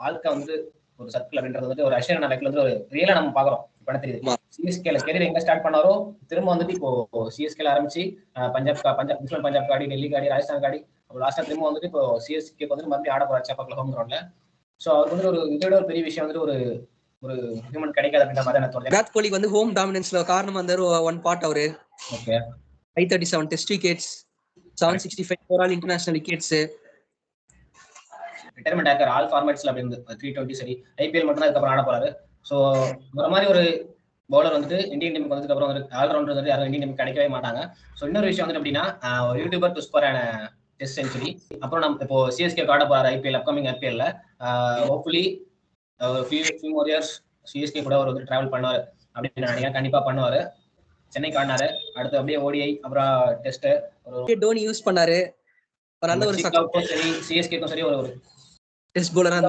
வாழ்க்கை வந்து ஒரு சர்க்கிள் அப்படின்றது வந்து ஒரு அஸ்வின் லைஃப்ல வந்து ஒரு ரியலா நம்ம பாக்குறோம். இப்ப என்ன தெரியுது, சிஎஸ்கேல கெரியர் எங்க ஸ்டார்ட் பண்ணாரோ திரும்ப வந்துட்டு இப்போ சிஎஸ்கேல ஆரம்பிச்சு பஞ்சாப் காடி, டெல்லி காடி, ராஜஸ்தான் காடி, லாஸ்டா திரும்ப வந்துட்டு இப்போ சிஎஸ்கே வந்து மறுபடியும் ஆட போறாரு சேப்பாக்கில் ஹோம் கிரவுண்ட்ல. சோ அவருக்கு வந்து ஒரு இதோட ஒரு பெரிய விஷயம் வந்துட்டு ஒரு ஹியூமன் கிடைக்காது அப்படின்ற மாதிரி எனக்கு தோணுது. விராட் கோலி வந்து ஹோம் டாமினன்ஸ்ல காரணம் வந்தாரு ஒன் பார்ட். அவரு okay 537 test wickets, 765 overall international wickets. Retirement ஆக்கர் ஆல் ஃபார்மேட்ஸ்ல அப்படி இருந்து 320 சரி, ஐபிஎல் மட்டும் தான் அதுக்கப்புறம் ஆட போறாரு. ஸோ ஒரு மாதிரி ஒரு பவுலர் வந்துட்டு இந்தியன் டீமுக்கு வந்ததுக்கு அப்புறம் வந்து ஆல்ரவுண்டர் வந்துட்டு யாரும் இந்தியன் டீமுக்கு கிடைக்கவே மாட்டாங்க. ஸோ இன்னொரு விஷயம் வந்துட்டு அப்படின்னா ஒரு YouTuber to score test century. அப்புறம் நம்ம இப்போ சிஎஸ்கே ஆட போறாரு ஐபிஎல், அப்கமிங் ஐபிஎல்ல. Hopefully few more years CSK கூட அவர் வந்து டிராவல் பண்ணுவாரு அப்படின்னு நான் நினைக்கிறேன். கண்டிப்பா பண்ணுவாரு. சென்னைக்கு ஆடினாரு, அடுத்து அப்படியே ஓடிஐ, அப்புறம் டெஸ்ட் டோனி யூஸ் பண்ணாரு. நல்ல ஒரு சிஎஸ்கேக்கும் சரி ஒரு டெஸ்ட் பவுலரா இருந்தாரு.